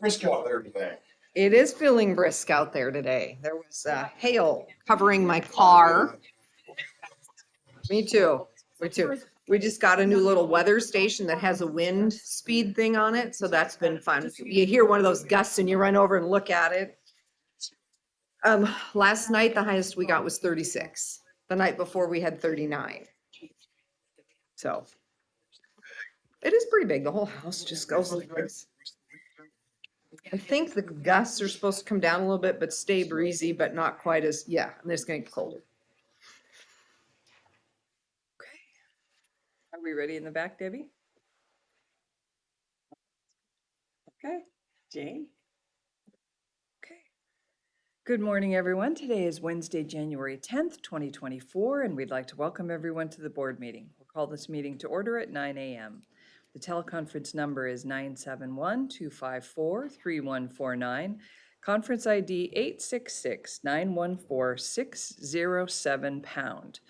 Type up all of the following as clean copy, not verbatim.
brisk out there today. It is feeling brisk out there today. There was hail covering my car. Me too. Me too. We just got a new little weather station that has a wind speed thing on it, so that's been fun. You hear one of those gusts and you run over and look at it. Last night, the highest we got was 36. The night before, we had 39. So it is pretty big. The whole house just goes like this. I think the gusts are supposed to come down a little bit, but stay breezy, but not quite as, yeah, and it's gonna get colder. Okay. Are we ready in the back, Debbie? Okay. Jane? Okay. Good morning, everyone. Today is Wednesday, January 10th, 2024, and we'd like to welcome everyone to the board meeting. We'll call this meeting to order at 9 a.m. The teleconference number is 971-254-3149, conference ID 866-914-607#.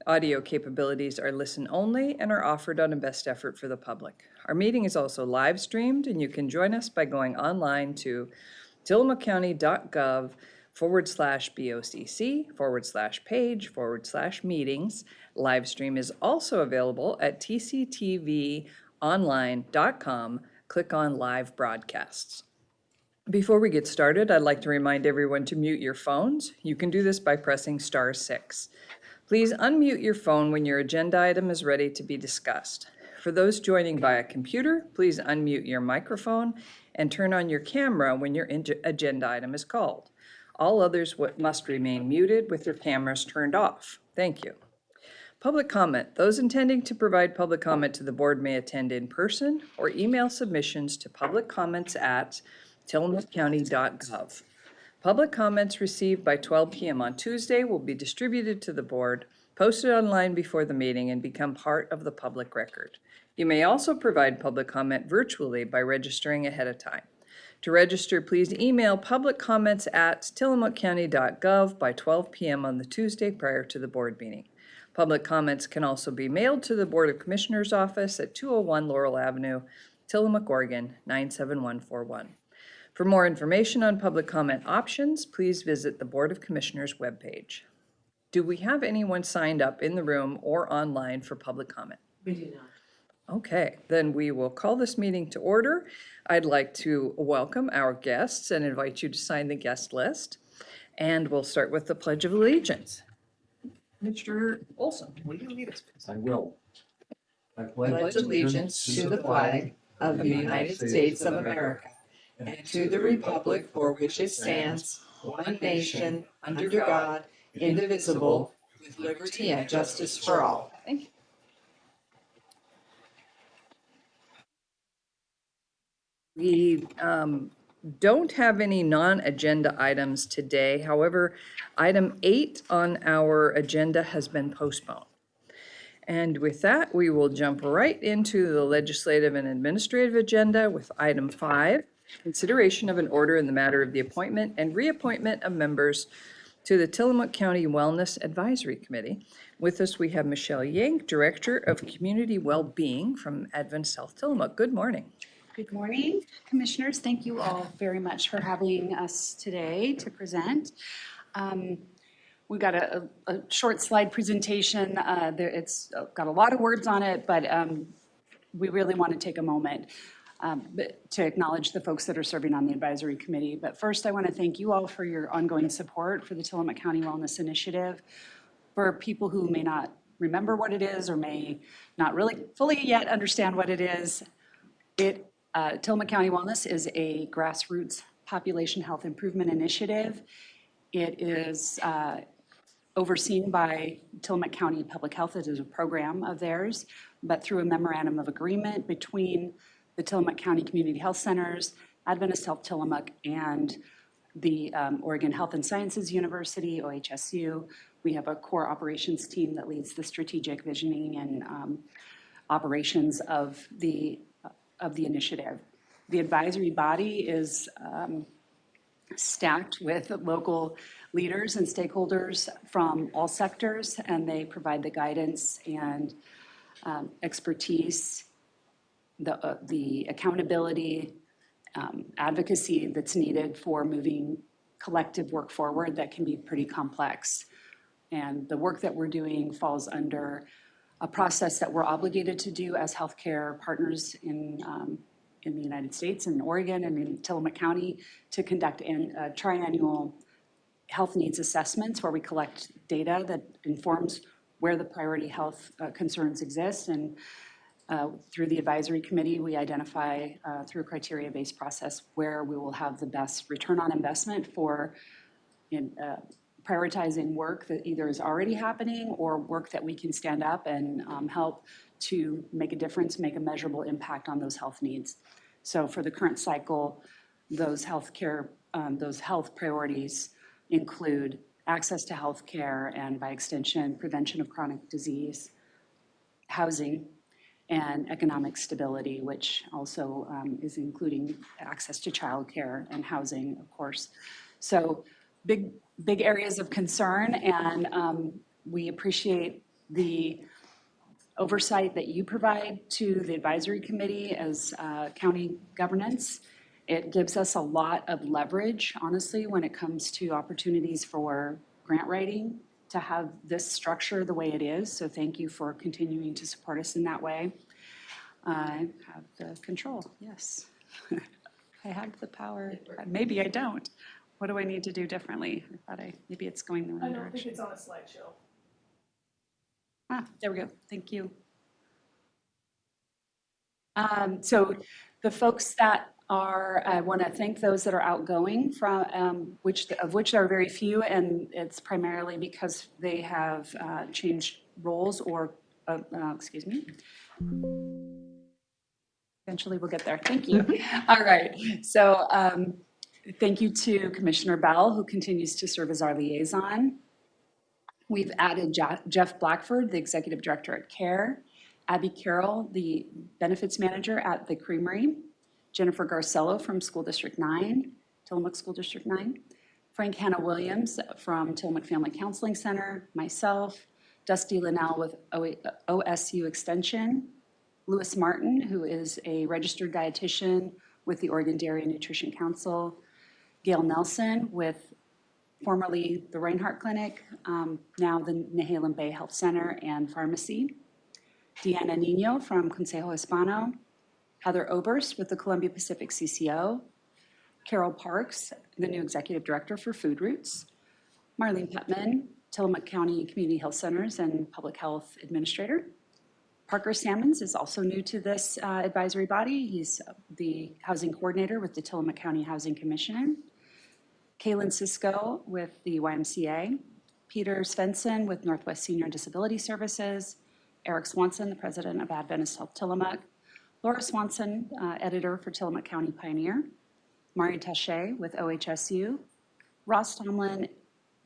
Audio capabilities are listen only and are offered on a best effort for the public. Our meeting is also live streamed, and you can join us by going online to tillamookcounty.gov/BOCC/page/meetings. Live stream is also available at tctvonline.com. Click on live broadcasts. Before we get started, I'd like to remind everyone to mute your phones. You can do this by pressing *6. Please unmute your phone when your agenda item is ready to be discussed. For those joining via computer, please unmute your microphone and turn on your camera when your agenda item is called. All others must remain muted with your cameras turned off. Thank you. Public comment. Those intending to provide public comment to the board may attend in person or email submissions to publiccomments@tillamookcounty.gov. Public comments received by 12 p.m. on Tuesday will be distributed to the board, posted online before the meeting, and become part of the public record. You may also provide public comment virtually by registering ahead of time. To register, please email publiccomments@tillamookcounty.gov by 12 p.m. on the Tuesday prior to the board meeting. Public comments can also be mailed to the Board of Commissioners office at 201 Laurel Avenue, Tillamook, Oregon, 97141. For more information on public comment options, please visit the Board of Commissioners webpage. Do we have anyone signed up in the room or online for public comment? We do not. Okay, then we will call this meeting to order. I'd like to welcome our guests and invite you to sign the guest list. And we'll start with the Pledge of Allegiance. Mr. Olson, will you lead us, please? I will. I Pledge allegiance to the flag of the United States of America and to the republic for which it stands, one nation, under God, indivisible, with liberty and justice for all. Thank you. We don't have any non-agenda items today. However, item 8 on our agenda has been postponed. And with that, we will jump right into the legislative and administrative agenda with item 5, consideration of an order in the matter of the appointment and reappointment of members to the Tillamook County Wellness Advisory Committee. With us, we have Michelle Yank, Director of Community Wellbeing from Adventist Health Tillamook. Good morning. Good morning, Commissioners. Thank you all very much for having us today to present. We've got a short slide presentation. It's got a lot of words on it, but we really want to take a moment to acknowledge the folks that are serving on the advisory committee. But first, I want to thank you all for your ongoing support for the Tillamook County Wellness Initiative. For people who may not remember what it is or may not really fully yet understand what it is, Tillamook County Wellness is a grassroots population health improvement initiative. It is overseen by Tillamook County Public Health. It is a program of theirs, but through a memorandum of agreement between the Tillamook County Community Health Centers, Adventist Health Tillamook, and the Oregon Health and Sciences University, OHSU. We have a core operations team that leads the strategic visioning and operations of the initiative. The advisory body is stacked with local leaders and stakeholders from all sectors, and they provide the guidance and expertise, the accountability, advocacy that's needed for moving collective work forward that can be pretty complex. And the work that we're doing falls under a process that we're obligated to do as healthcare partners in the United States, in Oregon, and in Tillamook County, to conduct triennial health needs assessments where we collect data that informs where the priority health concerns exist. And through the advisory committee, we identify through a criteria-based process where we will have the best return on investment for prioritizing work that either is already happening or work that we can stand up and help to make a difference, make a measurable impact on those health needs. So for the current cycle, those health priorities include access to health care and, by extension, prevention of chronic disease, housing, and economic stability, which also is including access to childcare and housing, of course. So big areas of concern, and we appreciate the oversight that you provide to the advisory committee as county governance. It gives us a lot of leverage, honestly, when it comes to opportunities for grant writing, to have this structure the way it is. So thank you for continuing to support us in that way. I have the control, yes. I have the power. Maybe I don't. What do I need to do differently? Maybe it's going the wrong I don't direction. think it's on a slideshow. There we go. Thank you. So the folks that are, I want to thank those that are outgoing from, which there are very few, and it's primarily because they have changed roles or, excuse me. Eventually we'll get there. Thank you. All right. So thank you to Commissioner Bell, who continues to serve as our liaison. We've added Jeff Blackford, the Executive Director at CARE, Abby Carroll, the Benefits Manager at the Creamery, Jennifer Garcello from School District 9, Tillamook School District 9, Frank Hannah Williams from Tillamook Family Counseling Center, myself, Dusty Linnell with OSU Extension, Lewis Martin, who is a registered dietitian with the Oregon Dairy and Nutrition Council, Gail Nelson with formerly the Reinhardt Clinic, now the Nehalem Bay Health Center and Pharmacy, Deanna Nino from Consejo Hispano, Heather Oberst with the Columbia Pacific CCO, Carol Parks, the new Executive Director for Food Roots, Marlene Putman, Tillamook County Community Health Centers and Public Health Administrator. Parker Salmons is also new to this advisory body. He's the Housing Coordinator with the Tillamook County Housing Commission. Kaylin Cisco with the YMCA. Peter Svensson with Northwest Senior Disability Services. Eric Swanson, the President of Adventist Health Tillamook. Laura Swanson, Editor for Tillamook County Pioneer. Mari Taché with OHSU. Ross Tomlin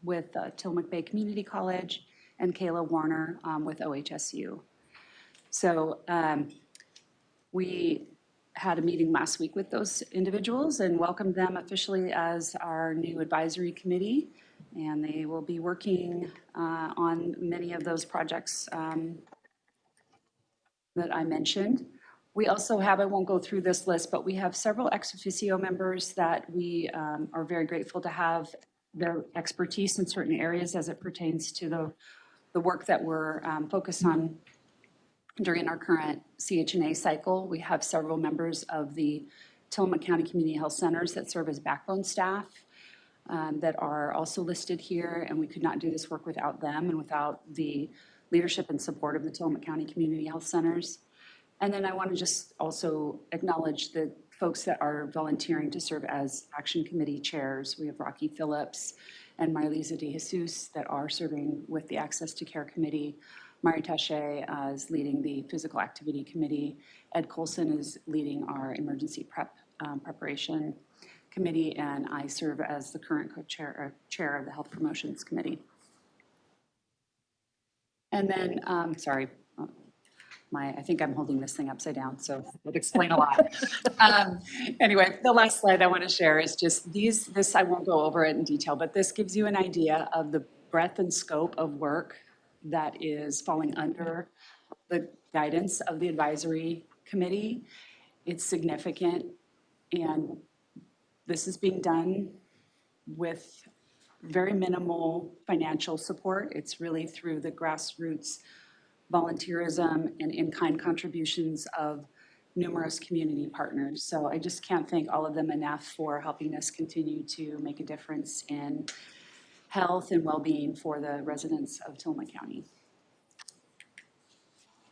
with Tillamook Bay Community College. And Kayla Warner with OHSU. So we had a meeting last week with those individuals and welcomed them officially as our new advisory committee. And they will be working on many of those projects that I mentioned. We also have, I won't go through this list, but we have several ex officio members that we are very grateful to have their expertise in certain areas as it pertains to the work that we're focused on during our current CHNA cycle. We have several members of the Tillamook County Community Health Centers that serve as backbone staff that are also listed here, and we could not do this work without them and without the leadership and support of the Tillamook County Community Health Centers. And then I want to just also acknowledge the folks that are volunteering to serve as Action Committee chairs. We have Rocky Phillips and Marlisa De Jesus that are serving with the Access to Care Committee. Mari Taché is leading the Physical Activity Committee. Ed Colson is leading our Emergency Preparation Committee, and I serve as the current co-chair chair of the Health Promotions Committee. And then, sorry, I think I'm holding this thing upside down, so it would explain a lot. Anyway, the last slide I want to share is just this I won't go over it in detail, but this gives you an idea of the breadth and scope of work that is falling under the guidance of the advisory committee. It's significant. And this is being done with very minimal financial support. It's really through the grassroots volunteerism and in-kind contributions of numerous community partners. So I just can't thank all of them enough for helping us continue to make a difference in health and well-being for the residents of Tillamook County.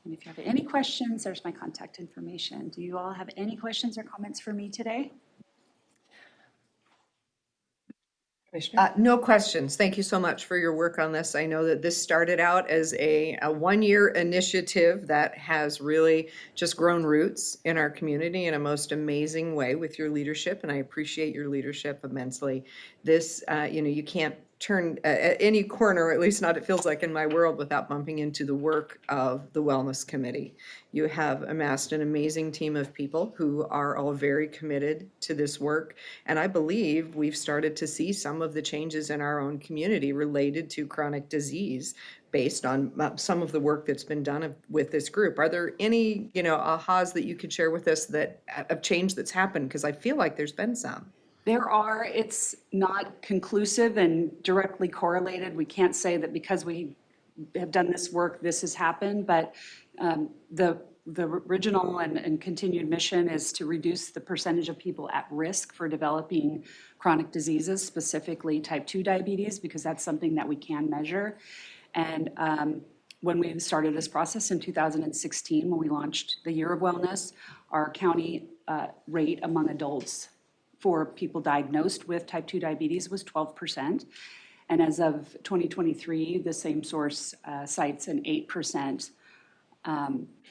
And if you have any questions, there's my contact information. Do you all have any questions or comments for me today? No questions. Thank you so much for your work on this. I know that this started out as a one-year initiative that has really just grown roots in our community in a most amazing way with your leadership, and I appreciate your leadership immensely. This, you can't turn at any corner, at least not it feels like in my world, without bumping into the work of the Wellness Committee. You have amassed an amazing team of people who are all very committed to this work, and I believe we've started to see some of the changes in our own community related to chronic disease based on some of the work that's been done with this group. Are there any, ahas that you could share with us that of change that's happened? Because I feel like there's been some. There are, it's not conclusive and directly correlated. We can't say that because we have done this work, this has happened, but the original and continued mission is to reduce the percentage of people at risk for developing chronic diseases, specifically type 2 diabetes, because that's something that we can measure. And when we started this process in 2016, when we launched the Year of Wellness, our county rate among adults for people diagnosed with type 2 diabetes was 12%. And as of 2023, the same source cites an 8%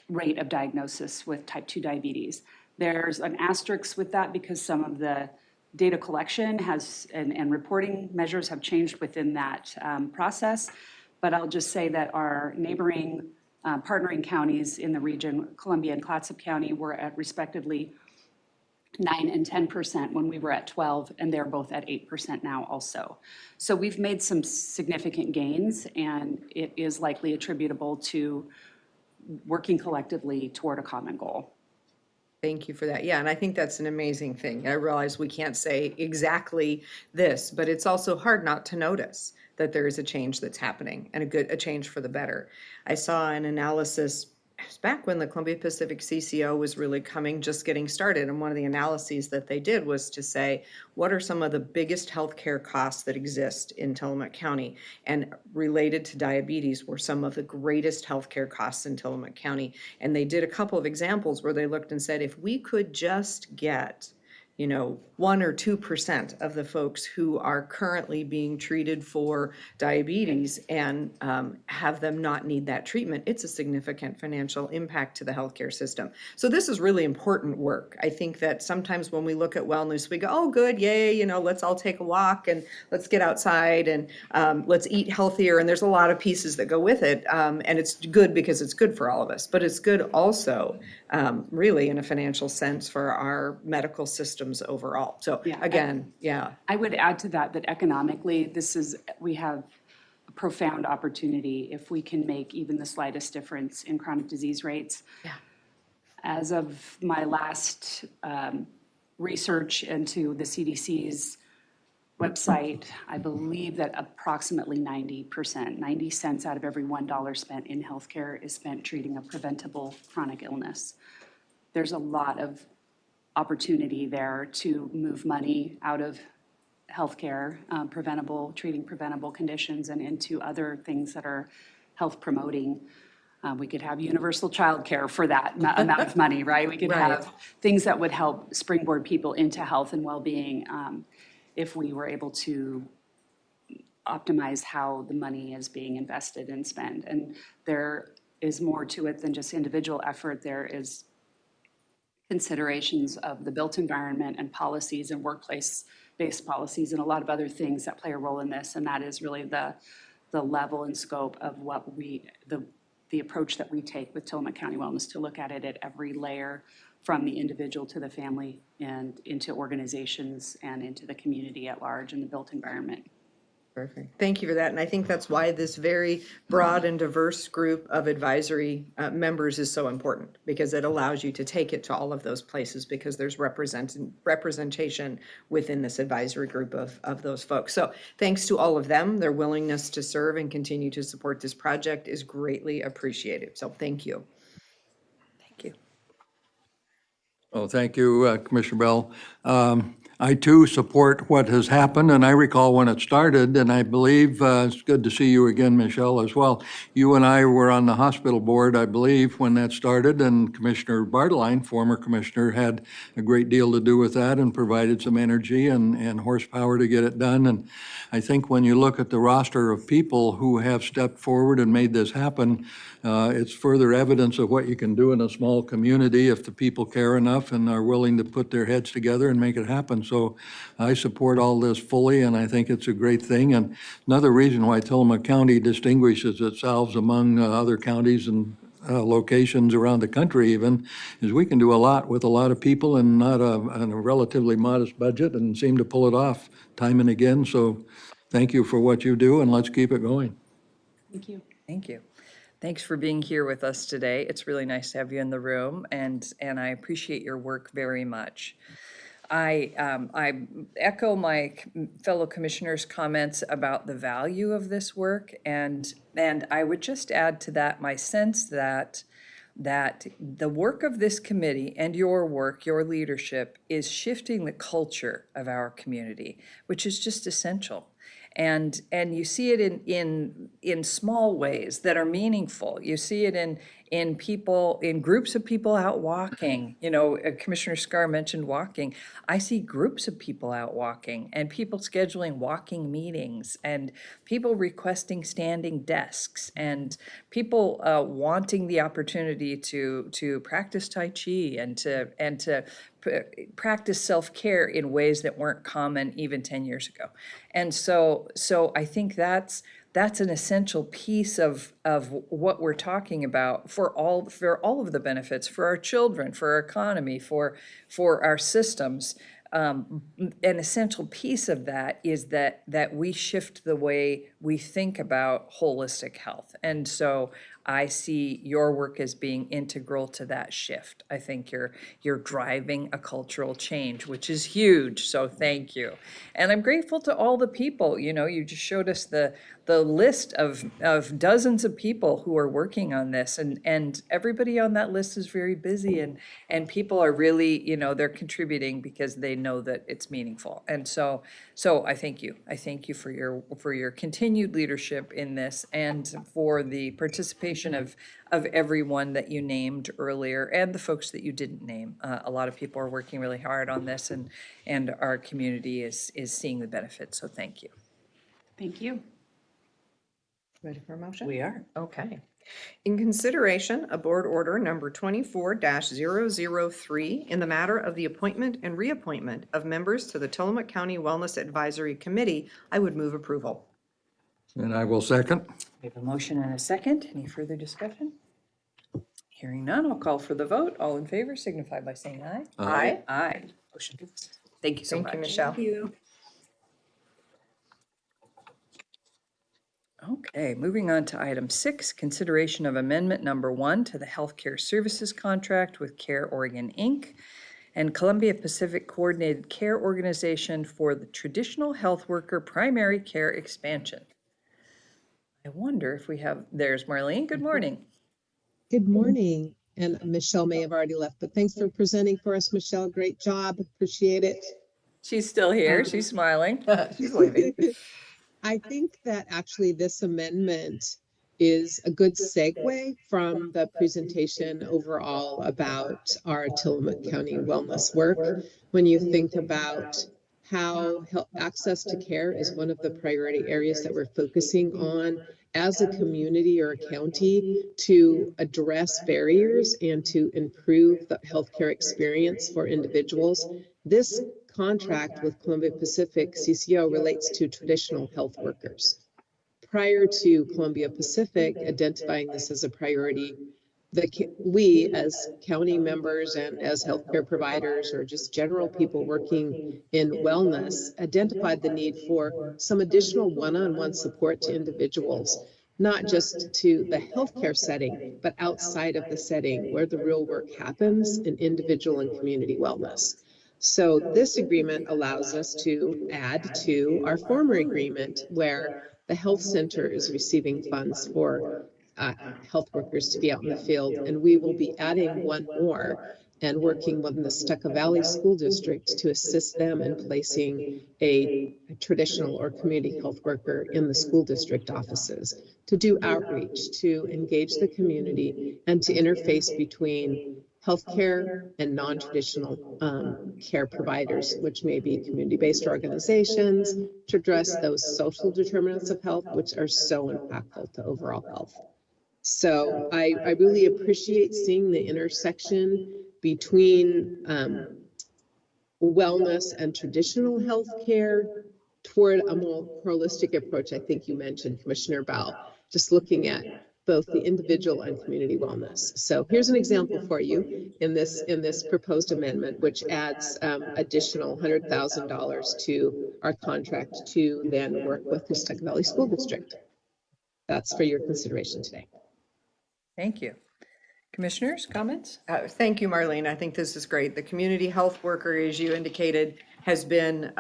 rate of diagnosis with type 2 diabetes. There's an asterisk with that because some of the data collection has and reporting measures have changed within that process. But I'll just say that our neighboring partnering counties in the region, Columbia and Clatsop County, were at respectively 9 and 10% when we were at 12, and they're both at 8% now also. So we've made some significant gains, and it is likely attributable to working collectively toward a common goal. Thank you for that. Yeah, and I think that's an amazing thing. I realize we can't say exactly this, but it's also hard not to notice that there is a change that's happening and a change for the better. I saw an analysis back when the Columbia Pacific CCO was really just getting started. And one of the analyses that they did was to say, what are some of the biggest healthcare costs that exist in Tillamook County? And related to diabetes were some of the greatest healthcare costs in Tillamook County. And they did a couple of examples where they looked and said, if we could just get 1 or 2% of the folks who are currently being treated for diabetes and have them not need that treatment, it's a significant financial impact to the healthcare system. So this is really important work. I think that sometimes when we look at wellness, we go, oh, good, yay, let's all take a walk and let's get outside and let's eat healthier. And there's a lot of pieces that go with it. And it's good because it's good for all of us, but it's good also really in a financial sense for our medical systems overall. So Yeah, again, yeah. I would add to that economically, we have a profound opportunity if we can make even the slightest difference in chronic disease rates. Yeah. As of my last research into the CDC's website, I believe that approximately 90%, 90 cents out of every $1 spent in healthcare is spent treating a preventable chronic illness. There's a lot of opportunity there to move money out of healthcare, treating preventable conditions and into other things that are health promoting. We could have universal childcare for that amount of money, right? We could have things that would help springboard people into health and well-being if we were able to optimize how the money is being invested and spent. And there is more to it than just individual effort. There is considerations of the built environment and policies and workplace-based policies and a lot of other things that play a role in this. And that is really the level and scope of what the approach that we take with Tillamook County Wellness, to look at it at every layer, from the individual to the family and into organizations and into the community at large and the built environment. Perfect. Thank you for that. And I think that's why this very broad and diverse group of advisory members is so important, because it allows you to take it to all of those places, because there's representation within this advisory group of those folks. So thanks to all of them. Their willingness to serve and continue to support this project is greatly appreciated. So thank you. Thank you. Oh, thank you, Commissioner Bell. I too support what has happened, and I recall when it started, and I believe, it's good to see you again, Michelle, as well. You and I were on the hospital board, I believe, when that started, and Commissioner Bartline, former commissioner, had a great deal to do with that and provided some energy and horsepower to get it done. And I think when you look at the roster of people who have stepped forward and made this happen, it's further evidence of what you can do in a small community if the people care enough and are willing to put their heads together and make it happen. So I support all this fully, and I think it's a great thing. And another reason why Tillamook County distinguishes itself among other counties and locations around the country even, is we can do a lot with a lot of people and not a relatively modest budget, and seem to pull it off time and again. So thank you for what you do, and let's keep it going. Thank you. Thank you. Thanks for being here with us today. It's really nice to have you in the room, and I appreciate your work very much. I echo my fellow commissioners' comments about the value of this work, and I would just add to that my sense that the work of this committee and your work, your leadership, is shifting the culture of our community, which is just essential. And you see it in small ways that are meaningful. You see it in people, in groups of people out walking. You know, Commissioner Scar mentioned walking. I see groups of people out walking, and people scheduling walking meetings, and people requesting standing desks, and people wanting the opportunity to practice Tai Chi and to practice self-care in ways that weren't common even 10 years ago. And so I think that's an essential piece of what we're talking about for all of the benefits, for our children, for our economy, for our systems. An essential piece of that is that we shift the way we think about holistic health. And so I see your work as being integral to that shift. I think you're driving a cultural change, which is huge. So thank you. And I'm grateful to all the people. You know, you just showed us the list of dozens of people who are working on this, and everybody on that list is very busy, and people are really, you know, they're contributing because they know that it's meaningful. And so I thank you. I thank you for your continued leadership in this, and for the participation of everyone that you named earlier, and the folks that you didn't name. A lot of people are working really hard on this, and our community is seeing the benefits. So thank you. Thank you. Ready for a motion? We are. Okay. In consideration of Board Order Number 24-003 in the matter of the appointment and reappointment of members to the Tillamook County Wellness Advisory Committee, I would move approval. And I will second. We have a motion and a second. Any further discussion? Hearing none, I'll call for the vote. All in favor signify by saying aye. Aye. Aye. Motion passes. Thank you so much. Thank you, Michelle. Thank you. Okay, moving on to item 6, consideration of amendment number 1 to the healthcare services contract with Care Oregon, Inc. and Columbia Pacific Coordinated Care Organization for the traditional health worker primary care expansion. I wonder if we have, there's Marlene, good morning. Good morning. And Michelle may have already left, but thanks for presenting for us, Michelle. Great job. Appreciate it. She's still here, she's smiling. She's waving. I think that actually this amendment is a good segue from the presentation overall about our Tillamook County wellness work. When you think about how access to care is one of the priority areas that we're focusing on as a community or a county to address barriers and to improve the healthcare experience for individuals. This contract with Columbia Pacific CCO relates to traditional health workers. Prior to Columbia Pacific identifying this as a priority, we as county members and as healthcare providers or just general people working in wellness identified the need for some additional one-on-one support to individuals, not just to the healthcare setting, but outside of the setting where the real work happens in individual and community wellness. So this agreement allows us to add to our former agreement where the health center is receiving funds for health workers to be out in the field, and we will be adding one more and working with the Stucca Valley School District to assist them in placing a traditional or community health worker in the school district offices to do outreach, to engage the community, and to interface between healthcare and non-traditional care providers, which may be community-based organizations, to address those social determinants of health, which are so impactful to overall health. So I really appreciate seeing the intersection between wellness and traditional healthcare toward a more holistic approach. I think you mentioned, Commissioner Bell, just looking at both the individual and community wellness. So here's an example for you in this proposed amendment, which adds additional $100,000 to our contract to then work with the Stucca Valley School District. That's for your consideration today. Thank you. Commissioners, comments? Thank you, Marlene. I think this is great. The community health worker, as you indicated, has been,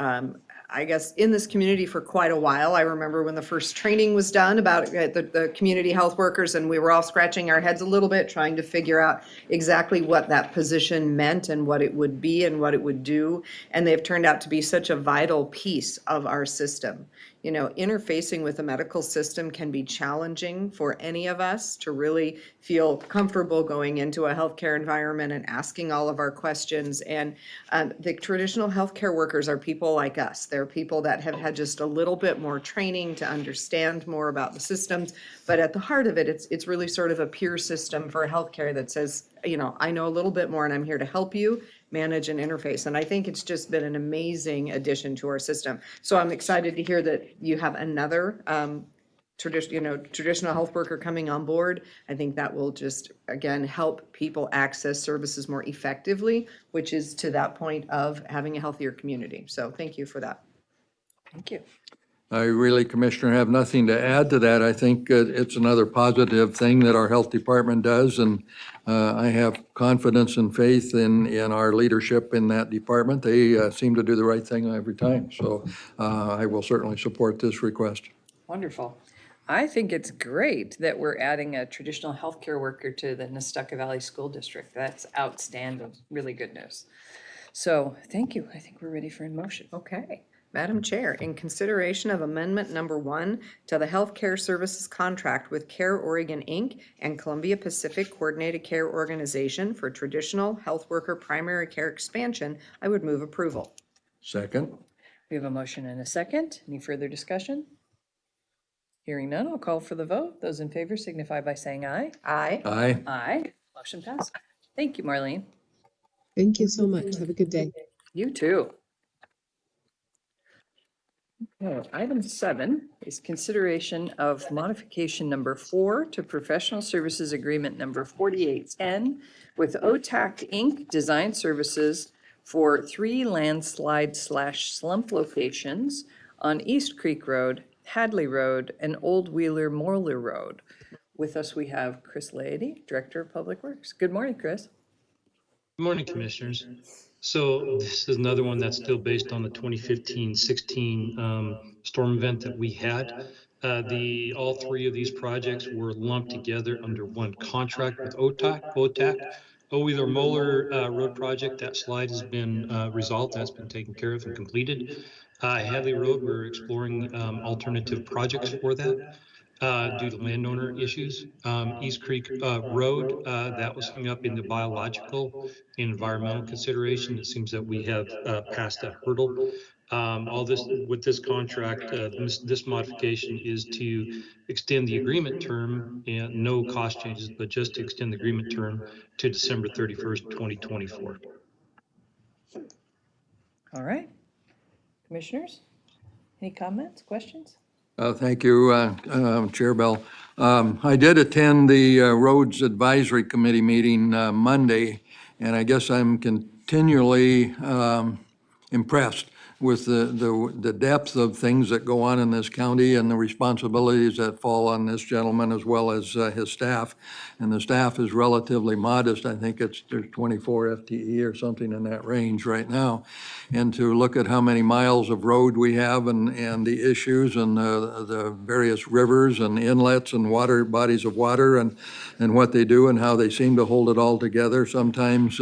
I guess, in this community for quite a while. I remember when the first training was done about the community health workers, and we were all scratching our heads a little bit, trying to figure out exactly what that position meant and what it would be and what it would do. And they've turned out to be such a vital piece of our system. You know, interfacing with the medical system can be challenging for any of us to really feel comfortable going into a healthcare environment and asking all of our questions. And the traditional healthcare workers are people like us. They're people that have had just a little bit more training to understand more about the systems. But at the heart of it, it's really sort of a peer system for healthcare that says, you know, I know a little bit more and I'm here to help you manage and interface. And I think it's just been an amazing addition to our system. So I'm excited to hear that you have another traditional health worker coming on board. I think that will just, again, help people access services more effectively, which is to that point of having a healthier community. So thank you for that. Thank you. I really, Commissioner, have nothing to add to that. I think it's another positive thing that our health department does, and I have confidence and faith in our leadership in that department. They seem to do the right thing every time, so I will certainly support this request. Wonderful. I think it's great that we're adding a traditional healthcare worker to the Nestucca Valley School District. That's outstanding, really good news. So thank you. I think we're ready for a motion. Okay. Madam Chair, in consideration of Amendment Number 1 to the Healthcare Services Contract with Care Oregon, Inc. and Columbia Pacific Coordinated Care Organization for traditional health worker primary care expansion, I would move approval. Second? We have a motion and a second. Any further discussion? Hearing none, I'll call for the vote. Those in favor signify by saying aye. Aye. Aye. Aye. Motion passed. Thank you, Marlene. Thank you so much. Have a good day. You too. Okay, item 7 is consideration of modification number 4 to professional services agreement number 4810 with OTAC Inc. Design Services for 3 landslide/slump locations on East Creek Road, Hadley Road, and Old Wheeler Moeller Road. With us, we have Chris Leidy, Director of Public Works. Good morning, Chris. Good morning, Commissioners. So this is another one that's still based on the 2015-16 storm event that we had. All 3 of these projects were lumped together under one contract with OTAC. Old Wheeler Moeller Road project, that slide has been resolved. That's been taken care of and completed. Hadley Road, we're exploring alternative projects for that. Due to landowner issues. East Creek Road, that was hung up in the biological and environmental consideration. It seems that we have passed that hurdle. All this with this contract, this modification is to extend the agreement term, and no cost changes, but just to extend the agreement term to December 31st, 2024. All right. Commissioners, any comments, questions? Thank you, Chair Bell. I did attend the Roads Advisory Committee meeting Monday, and I guess I'm continually impressed with the depth of things that go on in this county and the responsibilities that fall on this gentleman as well as his staff. And the staff is relatively modest. I think there's 24 FTE or something in that range right now. And to look at how many miles of road we have and the issues and the various rivers and inlets and water, bodies of water and what they do and how they seem to hold it all together, sometimes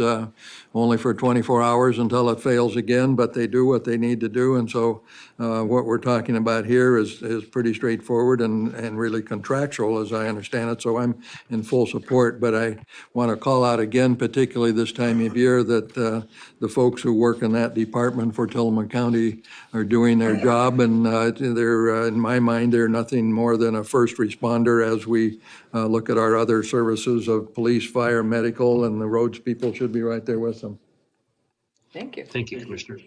only for 24 hours until it fails again, but they do what they need to do. And so what we're talking about here is pretty straightforward and really contractual, as I understand it. So I'm in full support, but I want to call out again, particularly this time of year, that the folks who work in that department for Tillamook County are doing their job. And they're, in my mind, they're nothing more than a first responder as we look at our other services of police, fire, medical, and the roads people should be right there with them. Thank you. Thank you, Commissioner.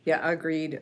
Yeah, agreed.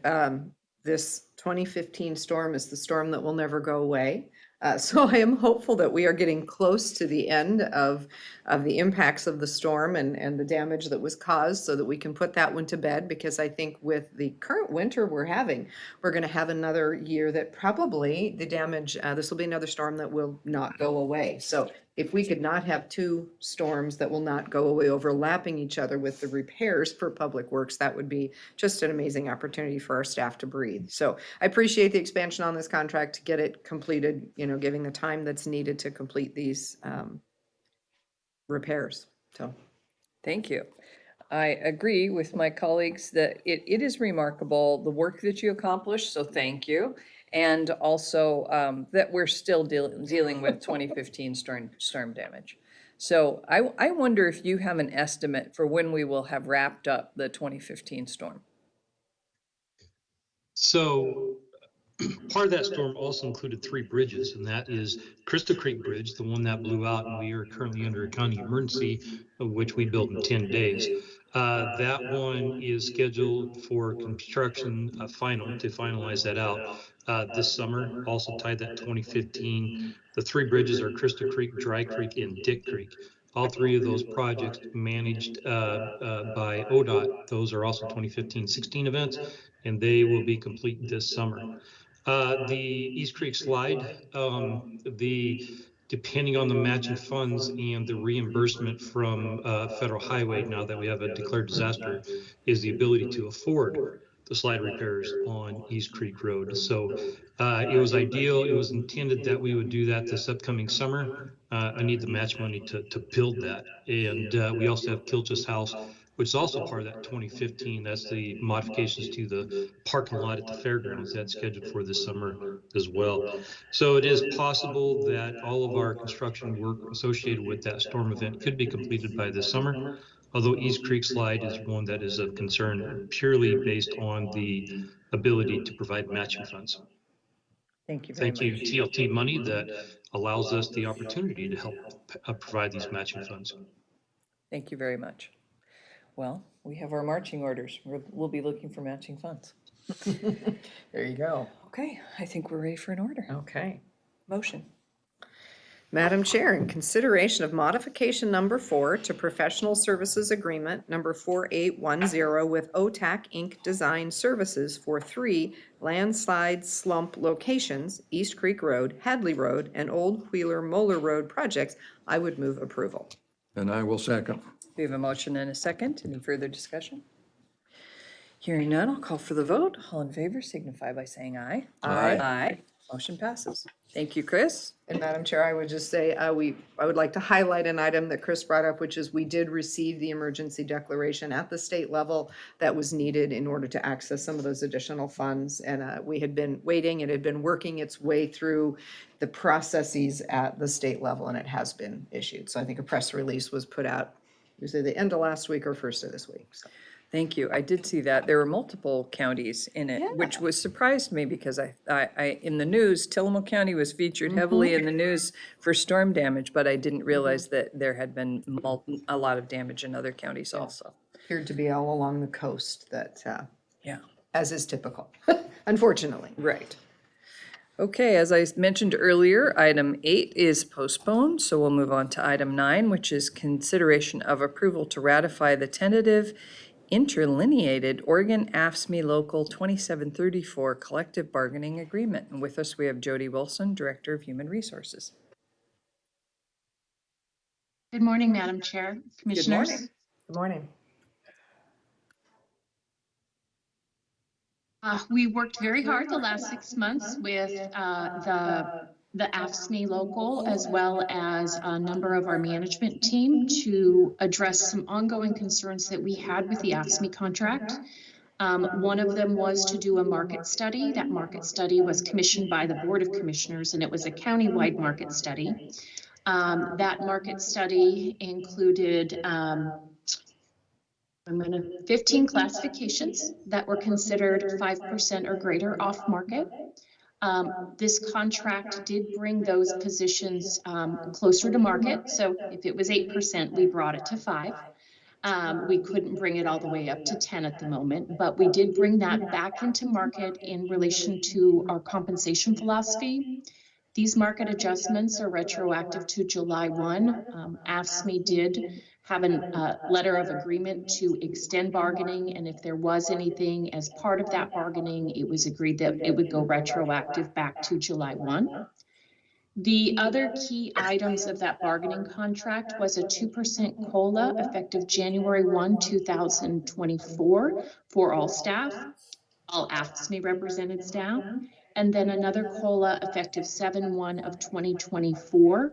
This 2015 storm is the storm that will never go away. So I am hopeful that we are getting close to the end of the impacts of the storm and the damage that was caused so that we can put that one to bed, because I think with the current winter we're having, we're going to have another year that probably the damage, this will be another storm that will not go away. So if we could not have two storms that will not go away overlapping each other with the repairs for Public Works, that would be just an amazing opportunity for our staff to breathe. So I appreciate the expansion on this contract to get it completed, giving the time that's needed to complete these repairs. So Thank you. I agree with my colleagues that it is remarkable, the work that you accomplished, so thank you. And also that we're still dealing with 2015 storm damage. So I wonder if you have an estimate for when we will have wrapped up the 2015 storm. So part of that storm also included 3 bridges, and that is Crystal Creek Bridge, the one that blew out, and we are currently under a county emergency, of which we built in 10 days. That one is scheduled for construction to finalize that out this summer. Also tied that 2015. The 3 bridges are Crystal Creek, Dry Creek, and Dick Creek. All 3 of those projects managed by ODOT. Those are also 2015-16 events, and they will be complete this summer. The East Creek Slide, depending on the matching funds and the reimbursement from Federal Highway, now that we have a declared disaster, is the ability to afford the slide repairs on East Creek Road. So it was ideal. It was intended that we would do that this upcoming summer. I need the match money to build that. And we also have Kilch's House, which is also part of that 2015. That's the modifications to the parking lot at the fairgrounds. That's scheduled for this summer as well. So it is possible that all of our construction work associated with that storm event could be completed by this summer, although East Creek Slide is one that is of concern purely based on the ability to provide matching funds. Thank you very Thank much. you, TLT money that allows us the opportunity to help provide these matching funds. Thank you very much. Well, we have our marching orders. We'll be looking for matching funds. there you go. Okay, I think we're ready for an order. Okay. Motion. Madam Chair, in consideration of modification number 4 to professional services agreement number 4810 with OTAC Inc. Design Services for 3 landslide slump locations, East Creek Road, Hadley Road, and Old Wheeler Moeller Road projects, I would move approval. And I will second. We have a motion and a second. Any further discussion? Hearing none, I'll call for the vote. All in favor signify by saying aye. Aye. Aye. Motion passes. Thank you, Chris. And Madam Chair, I would just say, I would like to highlight an item that Chris brought up, which is we did receive the emergency declaration at the state level that was needed in order to access some of those additional funds. And we had been waiting, it had been working its way through the processes at the state level, and it has been issued. So I think a press release was put out, it was at the end of last week or first of this week. So. Thank you. I did see that. There were multiple counties in it, which was surprised me because I in the news, Tillamook County was featured heavily in the news for storm damage, but I didn't realize that there had been a lot of damage in other counties also. Appeared to be all along the coast that, Yeah. as is typical, unfortunately. Right. Okay, as I mentioned earlier, item 8 is postponed, so we'll move on to item 9, which is consideration of approval to ratify the tentative interlineated Oregon AFSCME Local 2734 collective bargaining agreement. And with us, we have Jody Wilson, Director of Human Resources. Good morning, Madam Chair, Commissioners. Good morning. We worked very hard the last 6 months with the AFSCME local, as well as a number of our management team, to address some ongoing concerns that we had with the AFSCME contract. One of them was to do a market study. That market study was commissioned by the Board of Commissioners, and it was a county-wide market study. That market study included 15 classifications that were considered 5% or greater off market. This contract did bring those positions closer to market. So if it was 8%, we brought it to 5. We couldn't bring it all the way up to 10 at the moment, but we did bring that back into market in relation to our compensation philosophy. These market adjustments are retroactive to July 1. AFSCME did have a letter of agreement to extend bargaining, and if there was anything as part of that bargaining, it was agreed that it would go retroactive back to July 1. The other key items of that bargaining contract was a 2% COLA effective January 1, 2024 for all staff, all AFSCME represented staff, and then another COLA effective 7/1 of 2024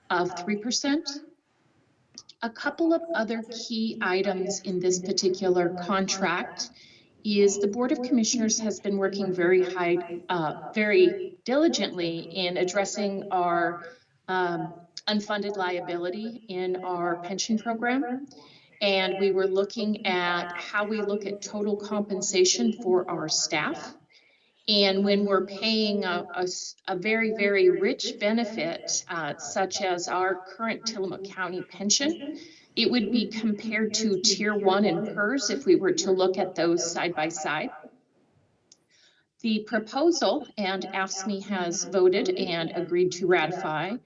of 3%. A couple of other key items in this particular contract is the Board of Commissioners has been working very diligently in addressing our unfunded liability in our pension program. And we were looking at how we look at total compensation for our staff. And when we're paying a very, very rich benefit, such as our current Tillamook County pension, it would be compared to Tier 1 and PERS if we were to look at those side by side. The proposal, and AFSCME has voted and agreed to ratify,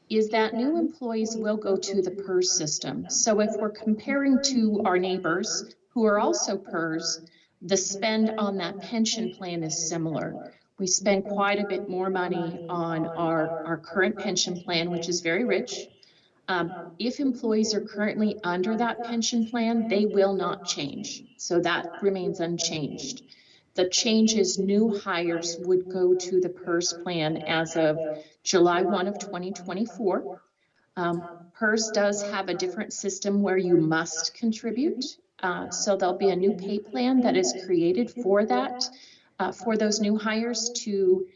is that new employees will go to the PERS system. So if we're comparing to our neighbors who are also PERS, the spend on that pension plan is similar. We spend quite a bit more money on our current pension plan, which is very rich. If employees are currently under that pension plan, they will not change. So that remains unchanged. The change is new hires would go to the PERS plan as of July 1 of 2024. PERS does have a different system where you must contribute. So there'll be a new pay plan that is created for that, for those new hires to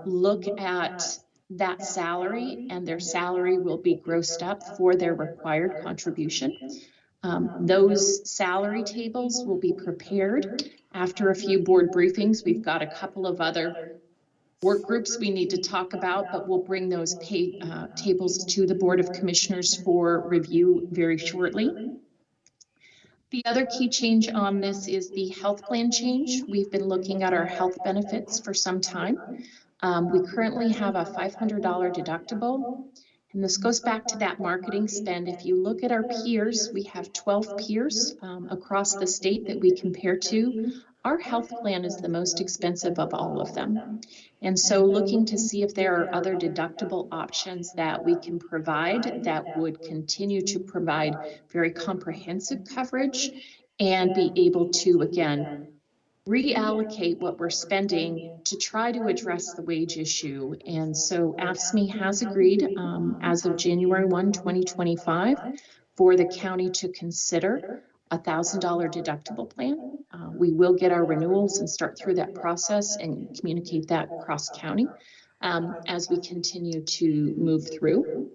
look at that salary, and their salary will be grossed up for their required contribution. Those salary tables will be prepared after a few board briefings. We've got a couple of other work groups we need to talk about, but we'll bring those pay tables to the Board of Commissioners for review very shortly. The other key change on this is the health plan change. We've been looking at our health benefits for some time. We currently have a $500 deductible, and this goes back to that marketing spend. If you look at our peers, we have 12 peers across the state that we compare to. Our health plan is the most expensive of all of them. And so looking to see if there are other deductible options that we can provide that would continue to provide very comprehensive coverage and be able to, again, reallocate what we're spending to try to address the wage issue. And so AFSCME has agreed as of January 1, 2025, for the county to consider a $1,000 deductible plan. We will get our renewals and start through that process and communicate that across county as we continue to move through.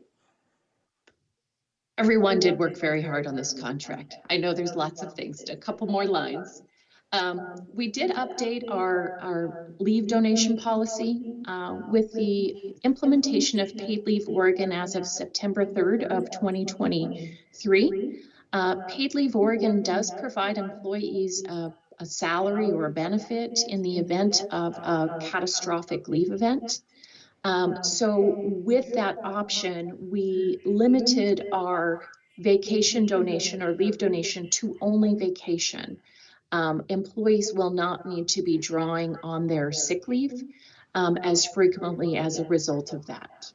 Everyone did work very hard on this contract. I know there's lots of things, a couple more lines. We did update our leave donation policy with the implementation of Paid Leave Oregon as of September 3rd of 2023. Paid Leave Oregon does provide employees a salary or a benefit in the event of a catastrophic leave event. So with that option, we limited our vacation donation or leave donation to only vacation. Employees will not need to be drawing on their sick leave as frequently as a result of that.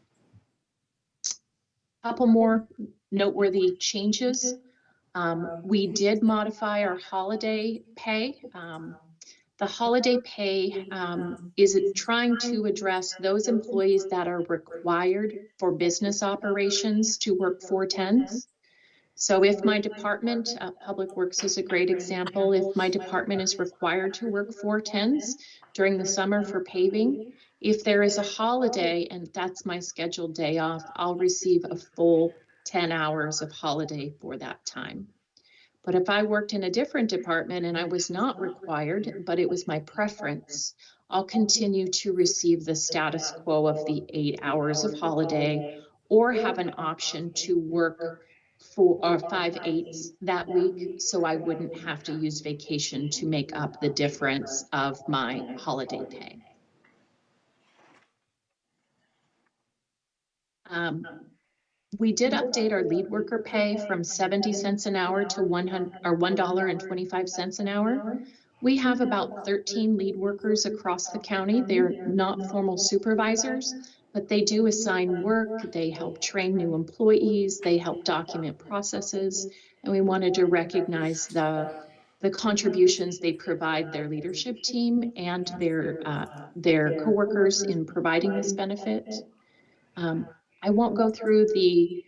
Couple more noteworthy changes. We did modify our holiday pay. The holiday pay is trying to address those employees that are required for business operations to work 410s. So if my department, Public Works is a great example, if my department is required to work 410s during the summer for paving, if there is a holiday and that's my scheduled day off, I'll receive a full 10 hours of holiday for that time. But if I worked in a different department and I was not required, but it was my preference, I'll continue to receive the status quo of the 8 hours of holiday or have an option to work 5/8 that week, so I wouldn't have to use vacation to make up the difference of my holiday pay. We did update our lead worker pay from 70 cents an hour to $1.25 an hour. We have about 13 lead workers across the county. They're not formal supervisors, but they do assign work. They help train new employees. They help document processes. And we wanted to recognize the contributions they provide their leadership team and their coworkers in providing this benefit. I won't go through the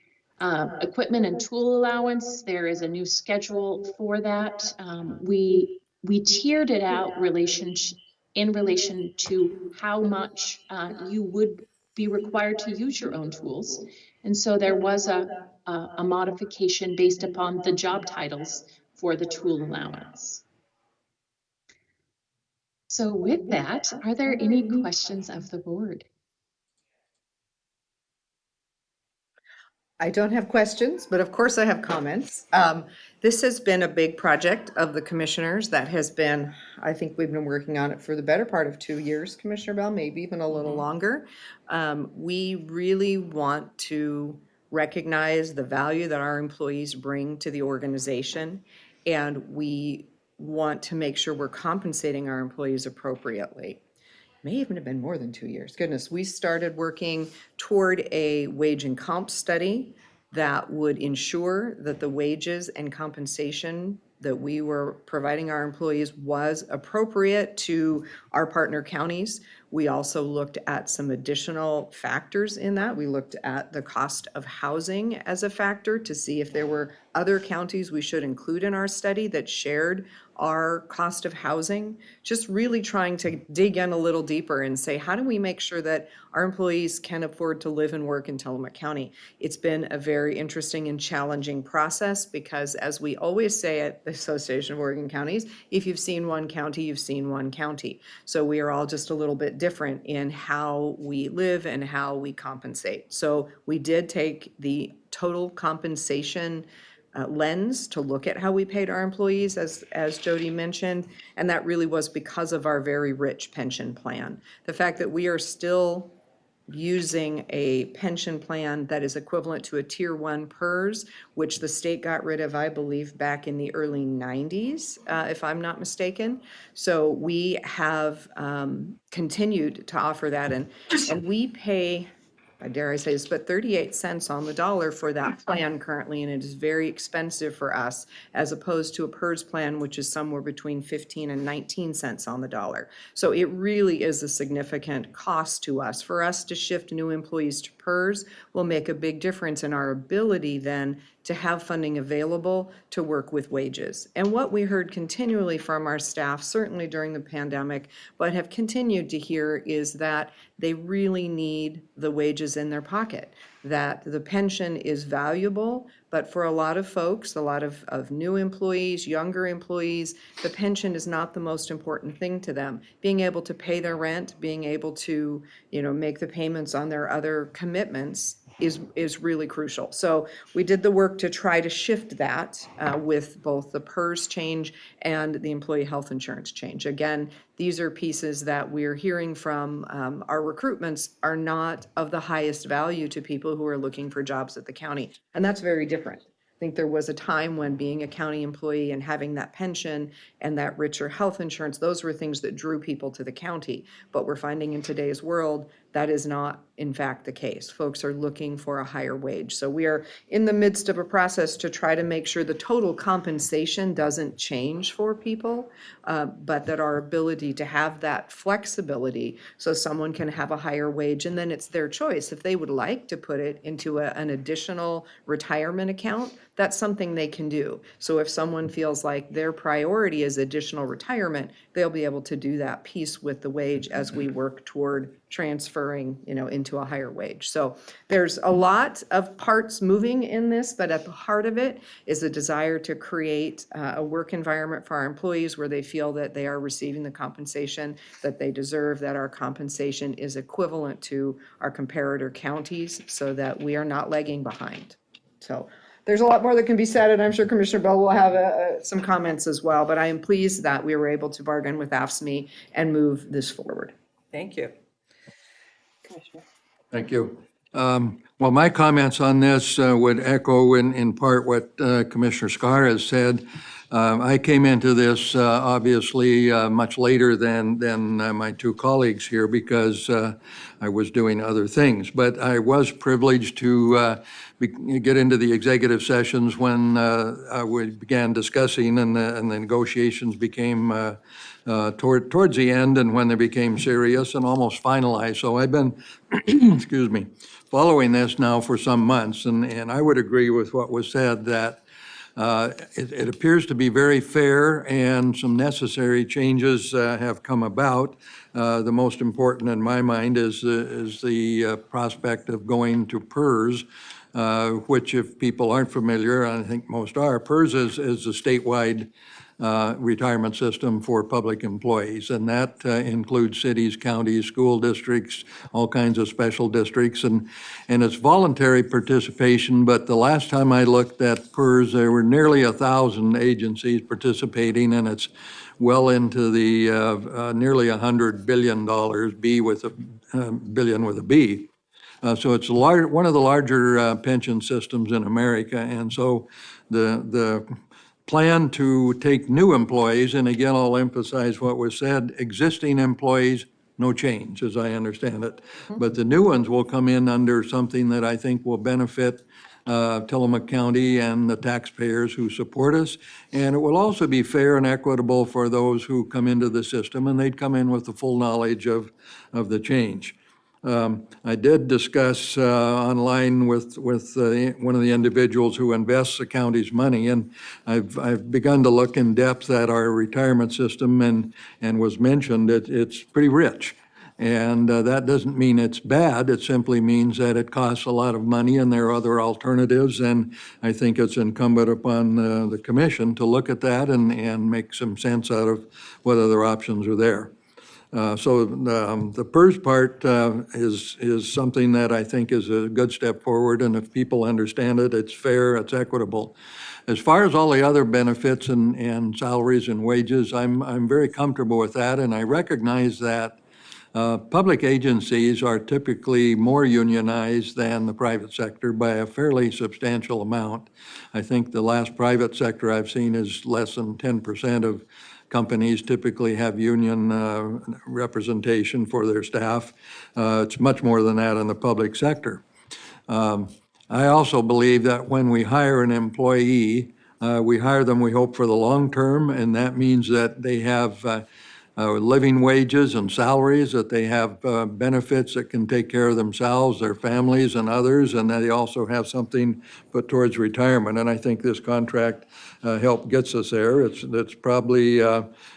equipment and tool allowance. There is a new schedule for that. We tiered it out in relation to how much you would be required to use your own tools. And so there was a modification based upon the job titles for the tool allowance. So with that, are there any questions of the board? I don't have questions, but of course I have comments. This has been a big project of the commissioners that has been, I think we've been working on it for the better part of 2 years, Commissioner Bell, maybe even a little longer. We really want to recognize the value that our employees bring to the organization, and we want to make sure we're compensating our employees appropriately. May even have been more than 2 years. Goodness, we started working toward a wage and comp study that would ensure that the wages and compensation that we were providing our employees was appropriate to our partner counties. We also looked at some additional factors in that. We looked at the cost of housing as a factor to see if there were other counties we should include in our study that shared our cost of housing, just really trying to dig in a little deeper and say, how do we make sure that our employees can afford to live and work in Tillamook County? It's been a very interesting and challenging process because, as we always say at the Association of Oregon Counties, if you've seen one county, you've seen one county. So we are all just a little bit different in how we live and how we compensate. So we did take the total compensation lens to look at how we paid our employees, as Jody mentioned, and that really was because of our very rich pension plan. The fact that we are still using a pension plan that is equivalent to a Tier 1 PERS, which the state got rid of, I believe, back in the early 90s, if I'm not mistaken. So we have continued to offer that, and we pay, dare I say this, but 38 cents on the dollar for that plan currently, and it is very expensive for us as opposed to a PERS plan, which is somewhere between 15 and 19 cents on the dollar. So it really is a significant cost to us. For us to shift new employees to PERS will make a big difference in our ability then to have funding available to work with wages. And what we heard continually from our staff, certainly during the pandemic, but have continued to hear, is that they really need the wages in their pocket, that the pension is valuable, But for a lot of folks, a lot of new employees, younger employees, the pension is not the most important thing to them. Being able to pay their rent, being able to, make the payments on their other commitments is really crucial. So we did the work to try to shift that with both the PERS change and the employee health insurance change. Again, these are pieces that we're hearing from our recruitments are not of the highest value to people who are looking for jobs at the county. And that's very different. I think there was a time when being a county employee and having that pension and that richer health insurance, those were things that drew people to the county. But we're finding in today's world, that is not in fact the case. Folks are looking for a higher wage. So we are in the midst of a process to try to make sure the total compensation doesn't change for people, but that our ability to have that flexibility so someone can have a higher wage, and then it's their choice. If they would like to put it into an additional retirement account, that's something they can do. So if someone feels like their priority is additional retirement, they'll be able to do that piece with the wage as we work toward transferring, into a higher wage. So there's a lot of parts moving in this, but at the heart of it is a desire to create a work environment for our employees where they feel that they are receiving the compensation that they deserve, that our compensation is equivalent to our comparator counties so that we are not lagging behind. So there's a lot more that can be said, and I'm sure Commissioner Bell will have some comments as well, but I am pleased that we were able to bargain with AFSCME and move this forward. Thank you. Commissioner. Thank you. Well, my comments on this would echo in part what Commissioner Scar has said. I came into this obviously much later than my two colleagues here because I was doing other things. But I was privileged to get into the executive sessions when we began discussing and the negotiations became towards the end and when they became serious and almost finalized. So I've been, excuse me, following this now for some months, and I would agree with what was said that it appears to be very fair and some necessary changes have come about. The most important in my mind is the prospect of going to PERS, which if people aren't familiar, I think most are, PERS is a statewide retirement system for public employees, and that includes cities, counties, school districts, all kinds of special districts, and it's voluntary participation, but the last time I looked at PERS, there were nearly 1,000 agencies participating, and it's well into the nearly $100 billion, billion with a B. So it's one of the larger pension systems in America, and so the plan to take new employees, and again, I'll emphasize what was said, existing employees, no change, as I understand it. But the new ones will come in under something that I think will benefit Tillamook County and the taxpayers who support us. And it will also be fair and equitable for those who come into the system, and they'd come in with the full knowledge of the change. I did discuss online with one of the individuals who invests the county's money, and I've begun to look in depth at our retirement system, and was mentioned that it's pretty rich. And that doesn't mean it's bad. It simply means that it costs a lot of money and there are other alternatives. And I think it's incumbent upon the commission to look at that and make some sense out of what other options are there. So the PERS part is something that I think is a good step forward, and if people understand it, it's fair, it's equitable. As far as all the other benefits and salaries and wages, I'm very comfortable with that, and I recognize that public agencies are typically more unionized than the private sector by a fairly substantial amount. I think the last private sector I've seen is less than 10% of companies typically have union representation for their staff. It's much more than that in the public sector. I also believe that when we hire an employee, we hire them, we hope, for the long term, and that means that they have living wages and salaries, that they have benefits that can take care of themselves, their families and others, and that they also have something put towards retirement. And I think this contract gets us there. It's probably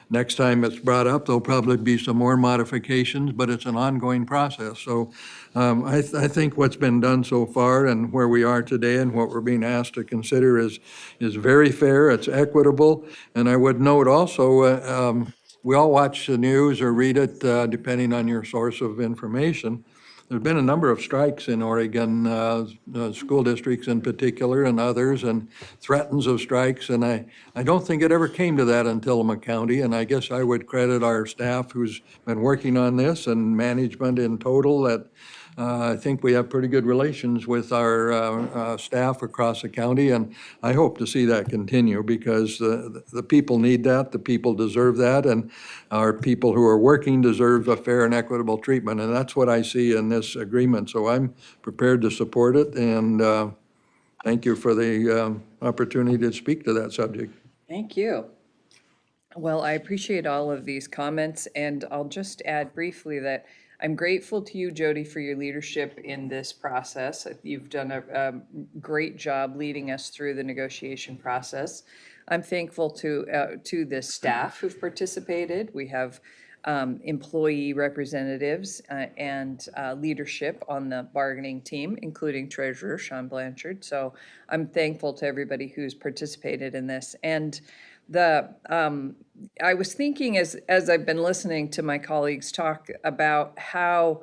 next time it's brought up, there'll probably be some more modifications, but it's an ongoing process. So I think what's been done so far and where we are today and what we're being asked to consider is very fair, it's equitable. And I would note also, we all watch the news or read it, depending on your source of information. There's been a number of strikes in Oregon, school districts in particular and others, and threats of strikes. And I don't think it ever came to that in Tillamook County. And I guess I would credit our staff who's been working on this and management in total that I think we have pretty good relations with our staff across the county, and I hope to see that continue because the people need that, the people deserve that, and our people who are working deserve a fair and equitable treatment, and that's what I see in this agreement. So I'm prepared to support it, and thank you for the opportunity to speak to that subject. Thank you. Well, I appreciate all of these comments, and I'll just add briefly that I'm grateful to you, Jody, for your leadership in this process. You've done a great job leading us through the negotiation process. I'm thankful to the staff who've participated. We have employee representatives and leadership on the bargaining team, including Treasurer Sean Blanchard. So I'm thankful to everybody who's participated in this. And I was thinking as I've been listening to my colleagues talk about how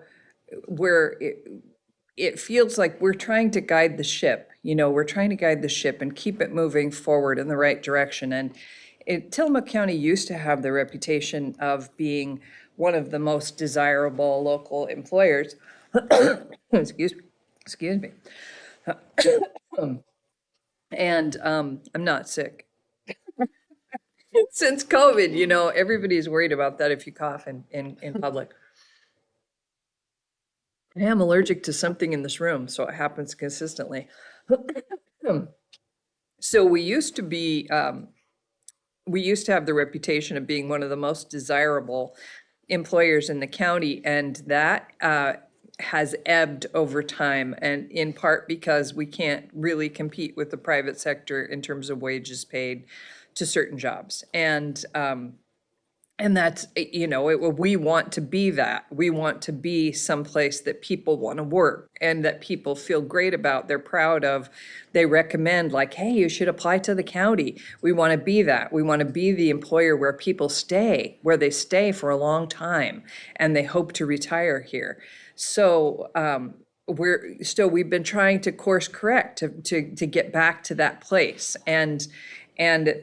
it feels like we're trying to guide the ship. We're trying to guide the ship and keep it moving forward in the right direction. And Tillamook County used to have the reputation of being one of the most desirable local employers. Excuse me. And I'm not sick. Since COVID, everybody's worried about that if you cough in public. I am allergic to something in this room, so it happens consistently. So we used to have the reputation of being one of the most desirable employers in the county, and that has ebbed over time, and in part because we can't really compete with the private sector in terms of wages paid to certain jobs. And that's, we want to be that. We want to be someplace that people want to work and that people feel great about. They're proud of. They recommend, like, hey, you should apply to the county. We want to be that. We want to be the employer where people stay, where they stay for a long time and they hope to retire here. So we've been trying to course correct to get back to that place. And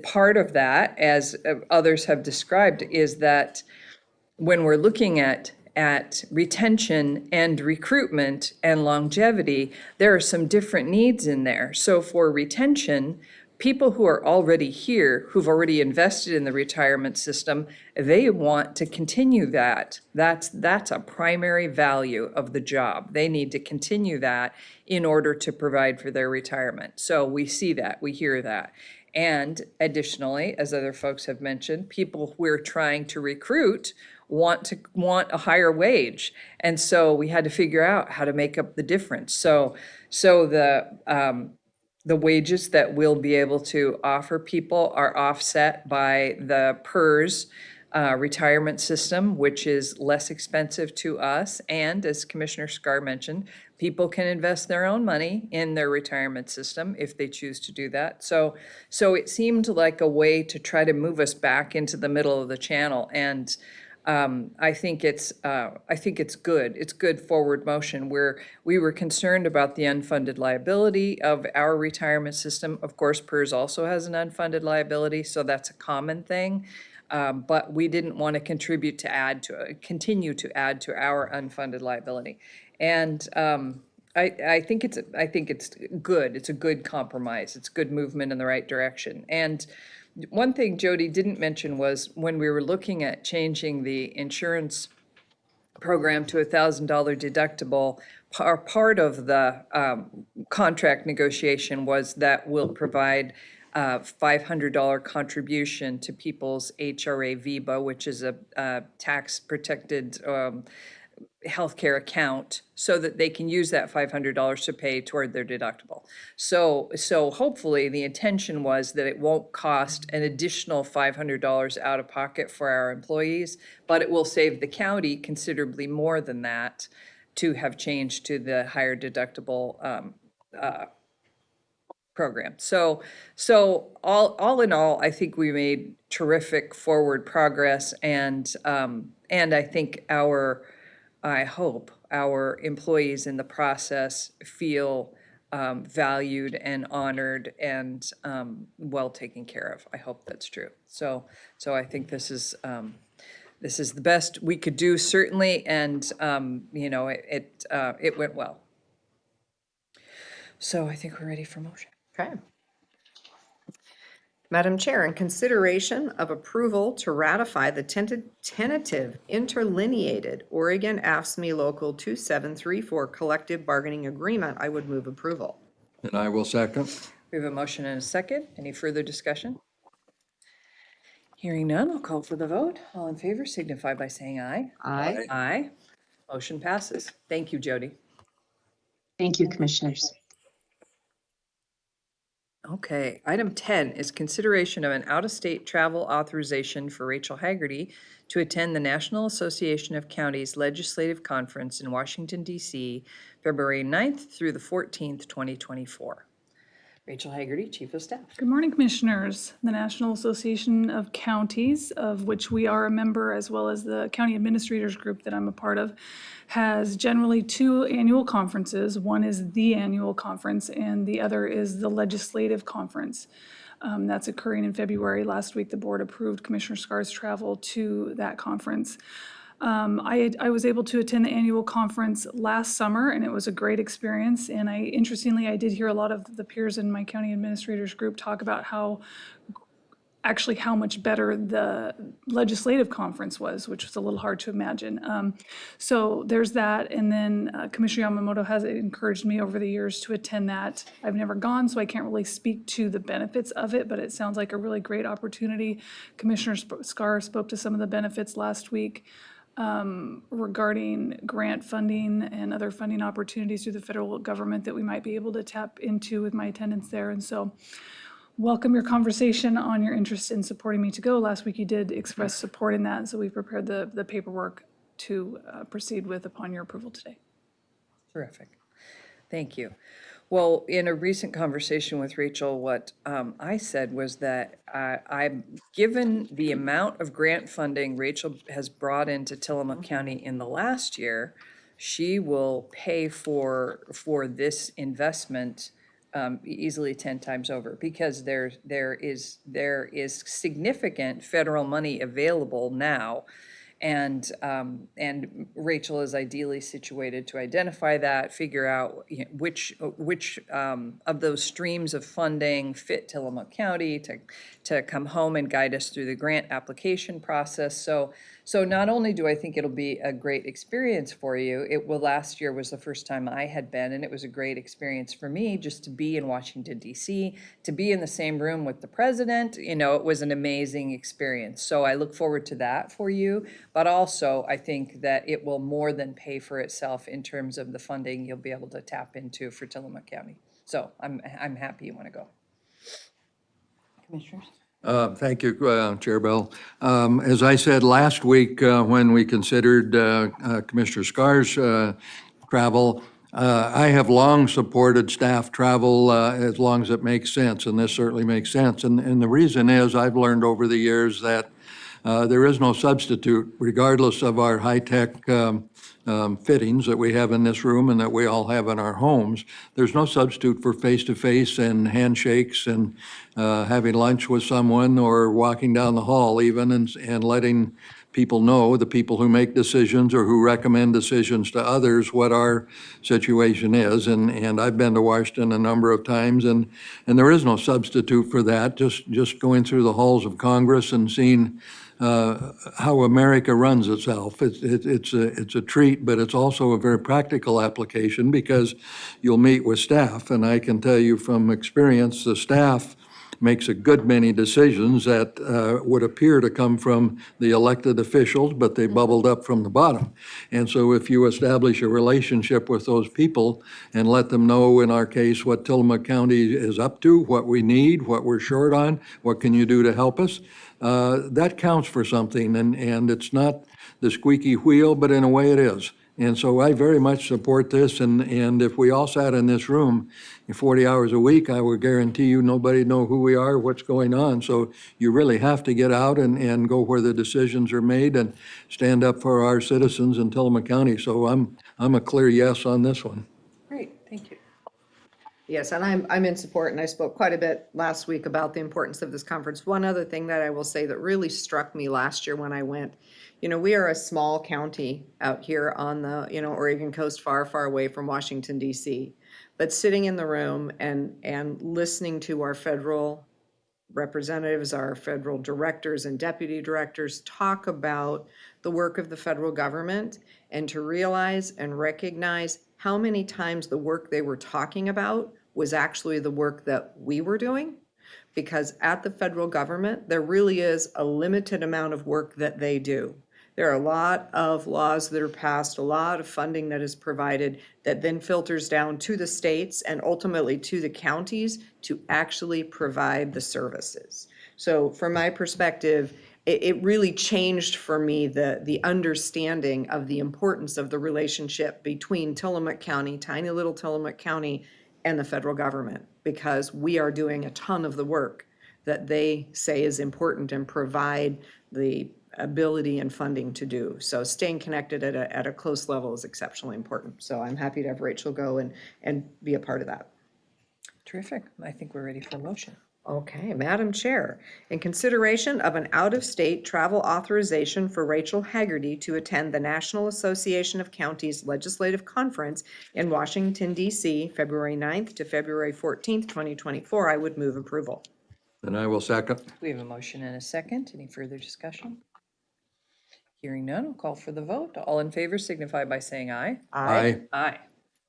part of that, as others have described, is that when we're looking at retention and recruitment and longevity, there are some different needs in there. So for retention, people who are already here, who've already invested in the retirement system, they want to continue that. That's a primary value of the job. They need to continue that in order to provide for their retirement. So we see that, we hear that. And additionally, as other folks have mentioned, people we're trying to recruit want a higher wage. And so we had to figure out how to make up the difference. So the wages that we'll be able to offer people are offset by the PERS retirement system, which is less expensive to us. And as Commissioner Scar mentioned, people can invest their own money in their retirement system if they choose to do that. So it seemed like a way to try to move us back into the middle of the channel. And I think it's good. It's good forward motion. We were concerned about the unfunded liability of our retirement system. Of course, PERS also has an unfunded liability, so that's a common thing. But we didn't want to continue to add to our unfunded liability. And I think it's good. It's a good compromise. It's good movement in the right direction. And one thing Jody didn't mention was when we were looking at changing the insurance program to $1,000 deductible, part of the contract negotiation was that we'll provide $500 contribution to people's HRA VEBA, which is a tax-protected healthcare account so that they can use that $500 to pay toward their deductible. So hopefully the intention was that it won't cost an additional $500 out of pocket for our employees, but it will save the county considerably more than that to have changed to the higher deductible program. So all in all, I think we made terrific forward progress, and I think I hope our employees in the process feel valued and honored and well taken care of. I hope that's true. So I think this is the best we could do, certainly, and it went well. So I think we're ready for motion. Okay. Madam Chair, in consideration of approval to ratify the tentative interlineated Oregon AFSCME Local 2734 collective bargaining agreement, I would move approval. And I will second. We have a motion and a second. Any further discussion? Hearing none, I'll call for the vote. All in favor signify by saying aye. Aye. Aye. Motion passes. Thank you, Jody. Thank you, Commissioners. Okay, item 10 is consideration of an out-of-state travel authorization for Rachel Haggerty to attend the National Association of Counties Legislative Conference in Washington, D.C., February 9th through the 14th, 2024. Rachel Haggerty, Chief of Staff. Good morning, Commissioners. The National Association of Counties, of which we are a member, as well as the County Administrators Group that I'm a part of, has generally 2 annual conferences. One is the annual conference, and the other is the Legislative Conference. That's occurring in February. Last week, the board approved Commissioner Scar's travel to that conference. I was able to attend the annual conference last summer, and it was a great experience. And interestingly, I did hear a lot of the peers in my county administrators group talk about how much better the legislative conference was, which was a little hard to imagine. So there's that. And then Commissioner Yamamoto has encouraged me over the years to attend that. I've never gone, so I can't really speak to the benefits of it, but it sounds like a really great opportunity. Commissioner Scar spoke to some of the benefits last week regarding grant funding and other funding opportunities through the federal government that we might be able to tap into with my attendance there. And so welcome your conversation on your interest in supporting me to go. Last week you did express support in that, so we prepared the paperwork to proceed with upon your approval today. Terrific. Thank you. Well, in a recent conversation with Rachel, what I said was that given the amount of grant funding Rachel has brought into Tillamook County in the last year, she will pay for this investment easily 10 times over, because there is significant federal money available now. And Rachel is ideally situated to identify that, figure out which of those streams of funding fit Tillamook County to come home and guide us through the grant application process. So not only do I think it'll be a great experience for you, last year was the first time I had been, and it was a great experience for me just to be in Washington, D.C., to be in the same room with the president. It was an amazing experience. So I look forward to that for you. But also, I think that it will more than pay for itself in terms of the funding you'll be able to tap into for Tillamook County. So I'm happy you want to go. Commissioners? Thank you, Chair Bell. As I said last week when we considered Commissioner Scar's travel, I have long supported staff travel as long as it makes sense, and this certainly makes sense. And the reason is I've learned over the years that there is no substitute, regardless of our high-tech fittings that we have in this room and that we all have in our homes. There's no substitute for face-to-face and handshakes and having lunch with someone or walking down the hall even and letting people know, the people who make decisions or who recommend decisions to others, what our situation is. And I've been to Washington a number of times, and there is no substitute for that. Just going through the halls of Congress and seeing how America runs itself. It's a treat, but it's also a very practical application because you'll meet with staff. And I can tell you from experience, the staff makes a good many decisions that would appear to come from the elected officials, but they bubbled up from the bottom. And so if you establish a relationship with those people and let them know, in our case, what Tillamook County is up to, what we need, what we're short on, what can you do to help us, that counts for something. And it's not the squeaky wheel, but in a way it is. And so I very much support this, and if we all sat in this room 40 hours a week, I would guarantee you nobody know who we are, what's going on. So you really have to get out and go where the decisions are made and stand up for our citizens in Tillamook County. So I'm a clear yes on this one. Great, thank you. Yes, and I'm in support, and I spoke quite a bit last week about the importance of this conference. One other thing that I will say that really struck me last year when I went, we are a small county out here on the, Oregon coast, far, far away from Washington, D.C. But sitting in the room and listening to our federal representatives, our federal directors and deputy directors talk about the work of the federal government, and to realize and recognize how many times the work they were talking about was actually the work that we were doing. Because at the federal government, there really is a limited amount of work that they do. There are a lot of laws that are passed, a lot of funding that is provided that then filters down to the states and ultimately to the counties to actually provide the services. So from my perspective, it really changed for me the understanding of the importance of the relationship between Tillamook County, tiny little Tillamook County, and the federal government, because we are doing a ton of the work that they say is important and provide the ability and funding to do. So staying connected at a close level is exceptionally important. So I'm happy to have Rachel go and be a part of that. Terrific. I think we're ready for a motion. Okay, Madam Chair, in consideration of an out-of-state travel authorization for Rachel Haggerty to attend the National Association of Counties Legislative Conference in Washington, D.C., February 9th to February 14th, 2024, I would move approval. And I will second. We have a motion and a second. Any further discussion? Hearing none, I'll call for the vote. All in favor signify by saying aye. Aye. Aye.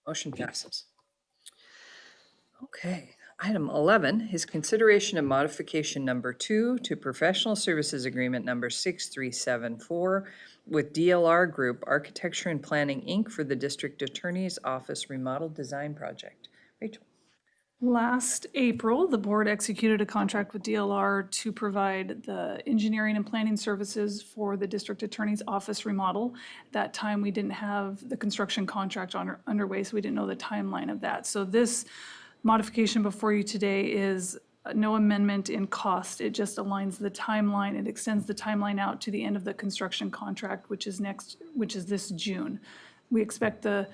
Motion passes. Okay, item 11 is consideration of modification number 2 to professional services agreement number 6374 with DLR Group Architecture and Planning, Inc. for the District Attorney's Office Remodel Design Project. Rachel. Last April, the board executed a contract with DLR to provide the engineering and planning services for the district attorney's office remodel. At that time, we didn't have the construction contract underway, so we didn't know the timeline of that. So this modification before you today is no amendment in cost. It just aligns the timeline. It extends the timeline out to the end of the construction contract, which is this June. We expect the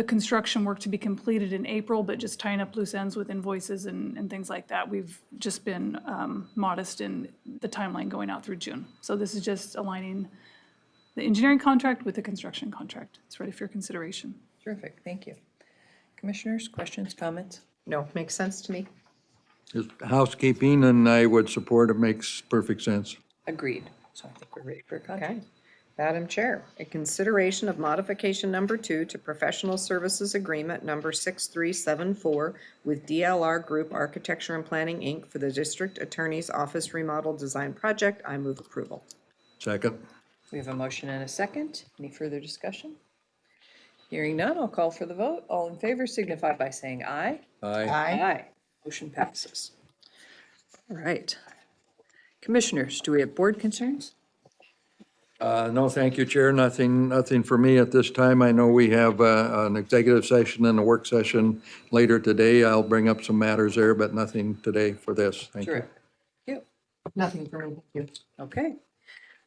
construction work to be completed in April, but just tying up loose ends with invoices and things like that. We've just been modest in the timeline going out through June. So this is just aligning the engineering contract with the construction contract. It's ready for your consideration. Terrific, thank you. Commissioners, questions, comments? No, makes sense to me. Just housekeeping, and I would support it. Makes perfect sense. Agreed. So I think we're ready for a contract. Okay. Madam Chair, in consideration of modification number 2 to professional services agreement number 6374 with DLR Group Architecture and Planning, Inc. for the District Attorney's Office Remodel Design Project, I move approval. Second. We have a motion and a second. Any further discussion? Hearing none, I'll call for the vote. All in favor signify by saying aye. Aye. Aye. Motion passes. All right. Commissioners, do we have board concerns? No, thank you, Chair. Nothing for me at this time. I know we have an executive session and a work session later today. I'll bring up some matters there, but nothing today for this. Thank you. Terrific. Thank you. Nothing for me, thank you. Okay.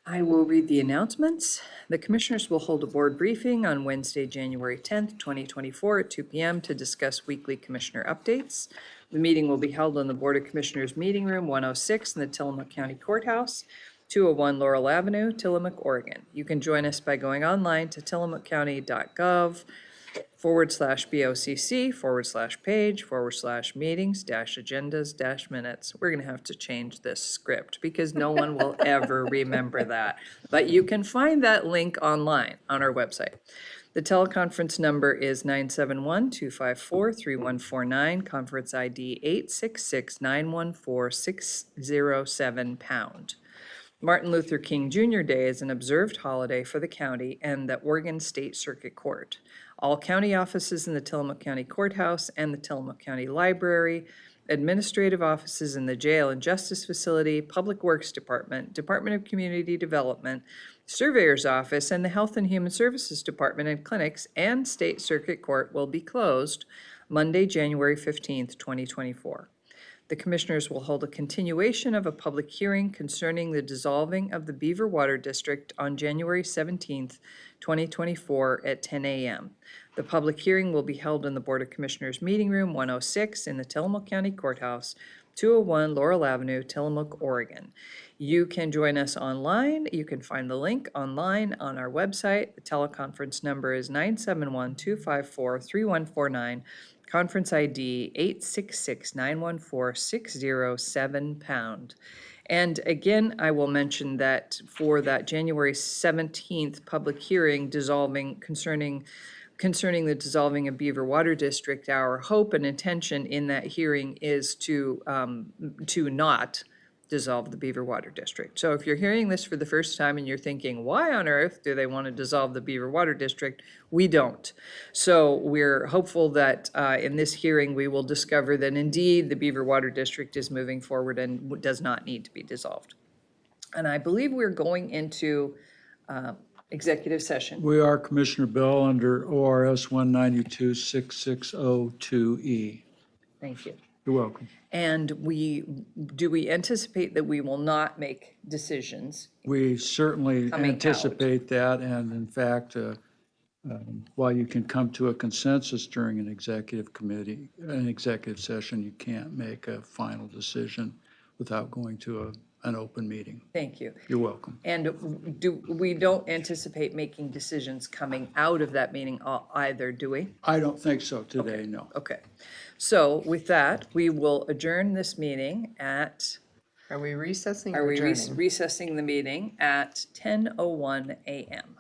I will read the announcements. The Commissioners will hold a board briefing on Wednesday, January 10th, 2024 at 2 p.m. to discuss weekly Commissioner updates. The meeting will be held in the Board of Commissioners Meeting Room 106 in the Tillamook County Courthouse, 201 Laurel Avenue, Tillamook, Oregon. You can join us by going online to tillamookcounty.gov/BOCC/page/meetings-agendas-minutes. We're going to have to change this script because no one will ever remember that. But you can find that link online on our website. The teleconference number is 971-254-3149, conference ID 866-914-607#. Martin Luther King Jr. Day is an observed holiday for the county and the Oregon State Circuit Court. All county offices in the Tillamook County Courthouse and the Tillamook County Library, administrative offices in the Jail and Justice Facility, Public Works Department, Department of Community Development, Surveyor's Office, and the Health and Human Services Department and clinics and State Circuit Court will be closed Monday, January 15th, 2024. The Commissioners will hold a continuation of a public hearing concerning the dissolving of the Beaver Water District on January 17th, 2024 at 10 a.m. The public hearing will be held in the Board of Commissioners Meeting Room 106 in the Tillamook County Courthouse, 201 Laurel Avenue, Tillamook, Oregon. You can join us online. You can find the link online on our website. The teleconference number is 971-254-3149. Conference ID 866-914-607#. And again, I will mention that for that January 17th public hearing concerning the dissolving of Beaver Water District, our hope and intention in that hearing is to not dissolve the Beaver Water District. So if you're hearing this for the first time and you're thinking, why on earth do they want to dissolve the Beaver Water District? We don't. So we're hopeful that in this hearing, we will discover that indeed the Beaver Water District is moving forward and does not need to be dissolved. And I believe we're going into executive session. We are, Commissioner Bell, under ORS 192-6602E. Thank you. You're welcome. And we anticipate that we will not make decisions? We certainly Coming out. anticipate that, and in fact, while you can come to a consensus during an executive session, you can't make a final decision without going to an open meeting. Thank you. You're welcome. And we don't anticipate making decisions coming out of that meeting either, do we? I don't think so today, no. Okay. So with that, we will adjourn this meeting at, Are we recessing are or we adjourning? recessing the meeting at 10:01 a.m.